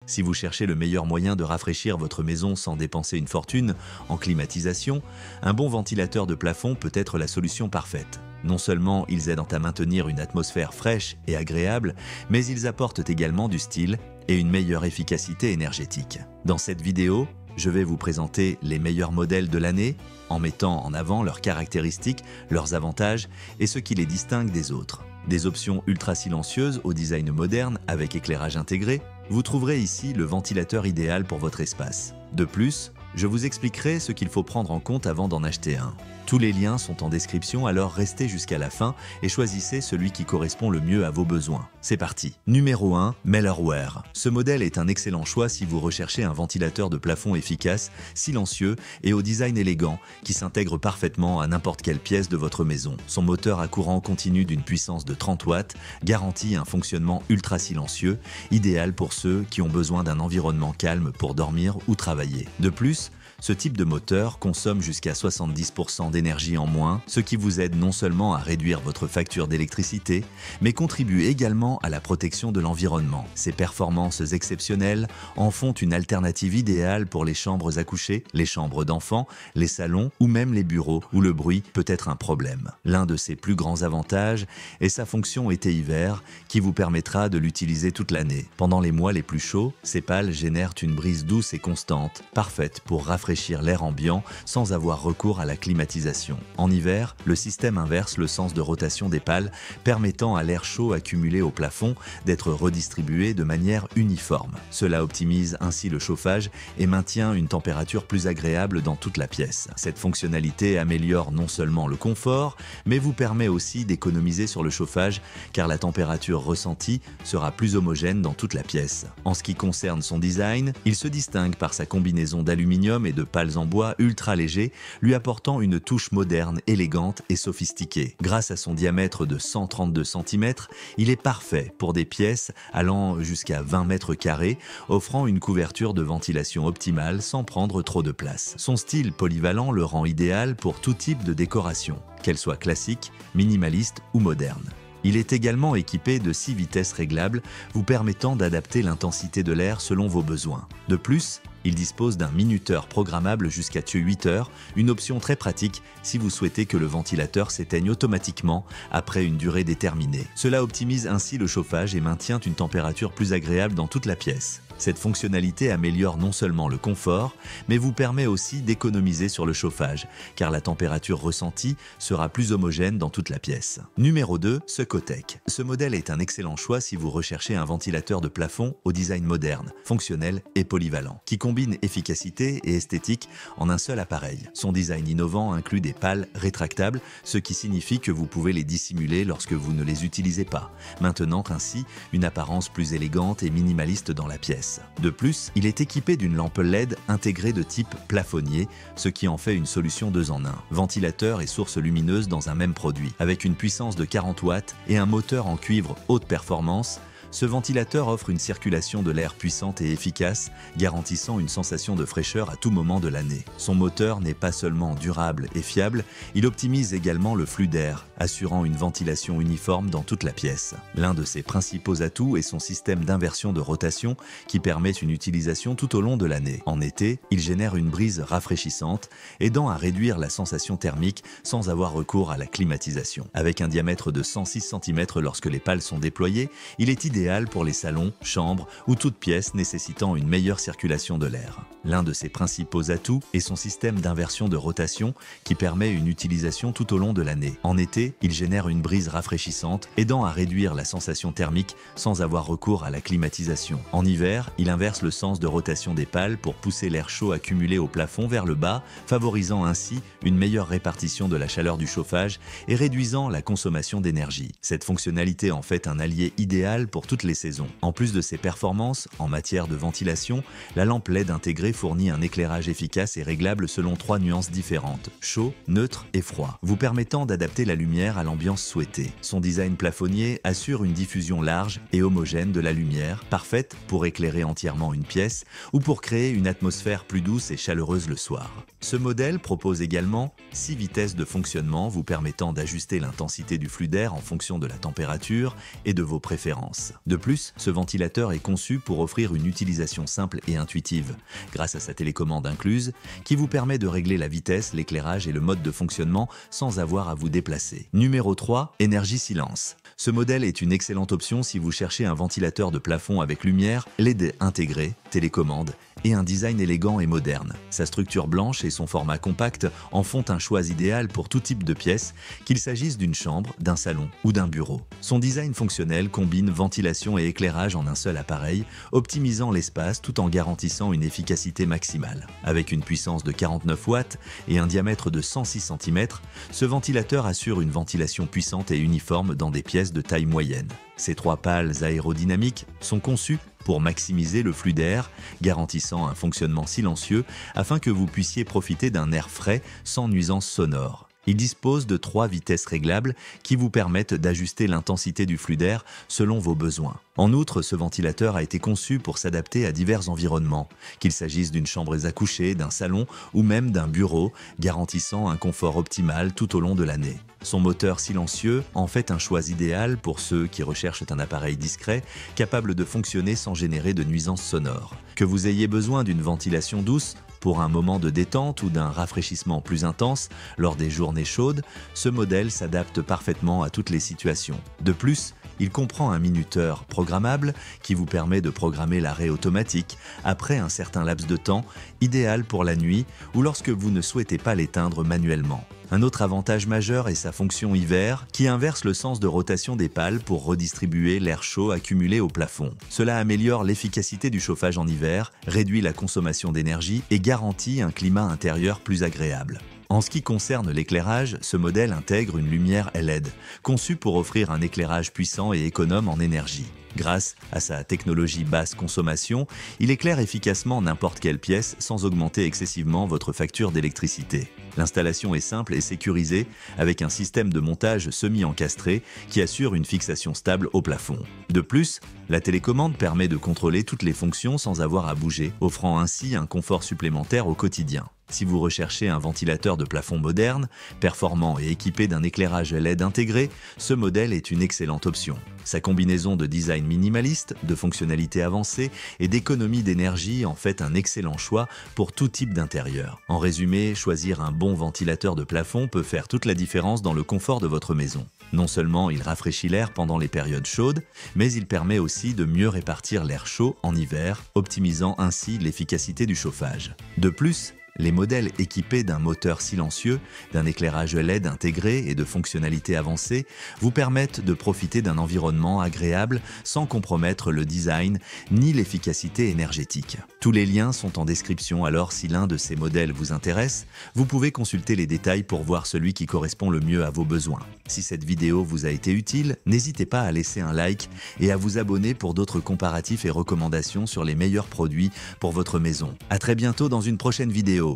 Si vous cherchez le meilleur moyen de rafraîchir votre maison sans dépenser une fortune en climatisation, un bon ventilateur de plafond peut être la solution parfaite. Non seulement ils aident à maintenir une atmosphère fraîche et agréable, mais ils apportent également du style et une meilleure efficacité énergétique. Dans cette vidéo, je vais vous présenter les meilleurs modèles de l'année en mettant en avant leurs caractéristiques, leurs avantages et ce qui les distingue des autres. Des options ultra silencieuses au design moderne avec éclairage intégré, vous trouverez ici le ventilateur idéal pour votre espace. De plus, je vous expliquerai ce qu'il faut prendre en compte avant d'en acheter un. Tous les liens sont en description, alors restez jusqu'à la fin et choisissez celui qui correspond le mieux à vos besoins. C'est parti. Numéro 1, Mellerware. Ce modèle est un excellent choix si vous recherchez un ventilateur de plafond efficace, silencieux et au design élégant qui s'intègre parfaitement à n'importe quelle pièce de votre maison. Son moteur à courant continu d'une puissance de 30 watts garantit un fonctionnement ultra silencieux, idéal pour ceux qui ont besoin d'un environnement calme pour dormir ou travailler. De plus, ce type de moteur consomme jusqu'à 70% d'énergie en moins, ce qui vous aide non seulement à réduire votre facture d'électricité, mais contribue également à la protection de l'environnement. Ses performances exceptionnelles en font une alternative idéale pour les chambres à coucher, les chambres d'enfants, les salons ou même les bureaux où le bruit peut être un problème. L'un de ses plus grands avantages est sa fonction été-hiver qui vous permettra de l'utiliser toute l'année. Pendant les mois les plus chauds, ces pales génèrent une brise douce et constante, parfaite pour rafraîchir l'air ambiant sans avoir recours à la climatisation. En hiver, le système inverse le sens de rotation des pales, permettant à l'air chaud accumulé au plafond d'être redistribué de manière uniforme. Cela optimise ainsi le chauffage et maintient une température plus agréable dans toute la pièce. Cette fonctionnalité améliore non seulement le confort, mais vous permet aussi d'économiser sur le chauffage car la température ressentie sera plus homogène dans toute la pièce. En ce qui concerne son design, il se distingue par sa combinaison d'aluminium et de pales en bois ultra légers, lui apportant une touche moderne, élégante et sophistiquée. Grâce à son diamètre de 132 cm, il est parfait pour des pièces allant jusqu'à 20 mètres carrés, offrant une couverture de ventilation optimale sans prendre trop de place. Son style polyvalent le rend idéal pour tout type de décoration, qu'elle soit classique, minimaliste ou moderne. Il est également équipé de 6 vitesses réglables, vous permettant d'adapter l'intensité de l'air selon vos besoins. De plus, il dispose d'un minuteur programmable jusqu'à 8 heures, une option très pratique si vous souhaitez que le ventilateur s'éteigne automatiquement après une durée déterminée. Cela optimise ainsi le chauffage et maintient une température plus agréable dans toute la pièce. Cette fonctionnalité améliore non seulement le confort, mais vous permet aussi d'économiser sur le chauffage, car la température ressentie sera plus homogène dans toute la pièce. Numéro 2, Secotech. Ce modèle est un excellent choix si vous recherchez un ventilateur de plafond au design moderne, fonctionnel et polyvalent, qui combine efficacité et esthétique en un seul appareil. Son design innovant inclut des pales rétractables, ce qui signifie que vous pouvez les dissimuler lorsque vous ne les utilisez pas, maintenant ainsi une apparence plus élégante et minimaliste dans la pièce. De plus, il est équipé d'une lampe LED intégrée de type plafonnier, ce qui en fait une solution 2 en 1. Ventilateur et source lumineuse dans un même produit. Avec une puissance de 40 watts et un moteur en cuivre haute performance, ce ventilateur offre une circulation de l'air puissante et efficace, garantissant une sensation de fraîcheur à tout moment de l'année. Son moteur n'est pas seulement durable et fiable, il optimise également le flux d'air, assurant une ventilation uniforme dans toute la pièce. L'un de ses principaux atouts est son système d'inversion de rotation qui permet une utilisation tout au long de l'année. En été, il génère une brise rafraîchissante, aidant à réduire la sensation thermique sans avoir recours à la climatisation. Avec un diamètre de 106 cm lorsque les pales sont déployées, il est idéal pour les salons, chambres ou toute pièce nécessitant une meilleure circulation de l'air. L'un de ses principaux atouts est son système d'inversion de rotation qui permet une utilisation tout au long de l'année. En été, il génère une brise rafraîchissante, aidant à réduire la sensation thermique sans avoir recours à la climatisation. En hiver, il inverse le sens de rotation des pales pour pousser l'air chaud accumulé au plafond vers le bas, favorisant ainsi une meilleure répartition de la chaleur du chauffage et réduisant la consommation d'énergie. Cette fonctionnalité en fait un allié idéal pour toutes les saisons. En plus de ses performances en matière de ventilation, la lampe LED intégrée fournit un éclairage efficace et réglable selon 3 nuances différentes, chaud, neutre et froid, vous permettant d'adapter la lumière à l'ambiance souhaitée. Son design plafonnier assure une diffusion large et homogène de la lumière, parfaite pour éclairer entièrement une pièce ou pour créer une atmosphère plus douce et chaleureuse le soir. Ce modèle propose également 6 vitesses de fonctionnement vous permettant d'ajuster l'intensité du flux d'air en fonction de la température et de vos préférences. De plus, ce ventilateur est conçu pour offrir une utilisation simple et intuitive, grâce à sa télécommande incluse, qui vous permet de régler la vitesse, l'éclairage et le mode de fonctionnement sans avoir à vous déplacer. Numéro 3, énergie silence. Ce modèle est une excellente option si vous cherchez un ventilateur de plafond avec lumière, LED intégré, télécommande et un design élégant et moderne. Sa structure blanche et son format compact en font un choix idéal pour tout type de pièces, qu'il s'agisse d'une chambre, d'un salon ou d'un bureau. Son design fonctionnel combine ventilation et éclairage en un seul appareil, optimisant l'espace tout en garantissant une efficacité maximale. Avec une puissance de 49 watts et un diamètre de 106 cm, ce ventilateur assure une ventilation puissante et uniforme dans des pièces de taille moyenne. Ces 3 pales aérodynamiques sont conçues pour maximiser le flux d'air, garantissant un fonctionnement silencieux afin que vous puissiez profiter d'un air frais sans nuisance sonore. Il dispose de 3 vitesses réglables qui vous permettent d'ajuster l'intensité du flux d'air selon vos besoins. En outre, ce ventilateur a été conçu pour s'adapter à divers environnements, qu'il s'agisse d'une chambre à coucher, d'un salon ou même d'un bureau, garantissant un confort optimal tout au long de l'année. Son moteur silencieux en fait un choix idéal pour ceux qui recherchent un appareil discret, capable de fonctionner sans générer de nuisances sonores. Que vous ayez besoin d'une ventilation douce, pour un moment de détente ou d'un rafraîchissement plus intense lors des journées chaudes, ce modèle s'adapte parfaitement à toutes les situations. De plus, il comprend un minuteur programmable qui vous permet de programmer l'arrêt automatique après un certain laps de temps, idéal pour la nuit ou lorsque vous ne souhaitez pas l'éteindre manuellement. Un autre avantage majeur est sa fonction hiver qui inverse le sens de rotation des pales pour redistribuer l'air chaud accumulé au plafond. Cela améliore l'efficacité du chauffage en hiver, réduit la consommation d'énergie et garantit un climat intérieur plus agréable. En ce qui concerne l'éclairage, ce modèle intègre une lumière LED, conçue pour offrir un éclairage puissant et économe en énergie. Grâce à sa technologie basse consommation, il éclaire efficacement n'importe quelle pièce sans augmenter excessivement votre facture d'électricité. L'installation est simple et sécurisée avec un système de montage semi-encastré qui assure une fixation stable au plafond. De plus, la télécommande permet de contrôler toutes les fonctions sans avoir à bouger, offrant ainsi un confort supplémentaire au quotidien. Si vous recherchez un ventilateur de plafond moderne, performant et équipé d'un éclairage LED intégré, ce modèle est une excellente option. Sa combinaison de design minimaliste, de fonctionnalités avancées et d'économie d'énergie en fait un excellent choix pour tout type d'intérieur. En résumé, choisir un bon ventilateur de plafond peut faire toute la différence dans le confort de votre maison. Non seulement il rafraîchit l'air pendant les périodes chaudes, mais il permet aussi de mieux répartir l'air chaud en hiver, optimisant ainsi l'efficacité du chauffage. De plus, les modèles équipés d'un moteur silencieux, d'un éclairage LED intégré et de fonctionnalités avancées vous permettent de profiter d'un environnement agréable sans compromettre le design ni l'efficacité énergétique. Tous les liens sont en description, alors si l'un de ces modèles vous intéresse, vous pouvez consulter les détails pour voir celui qui correspond le mieux à vos besoins. Si cette vidéo vous a été utile, n'hésitez pas à laisser un like et à vous abonner pour d'autres comparatifs et recommandations sur les meilleurs produits pour votre maison. À très bientôt dans une prochaine vidéo.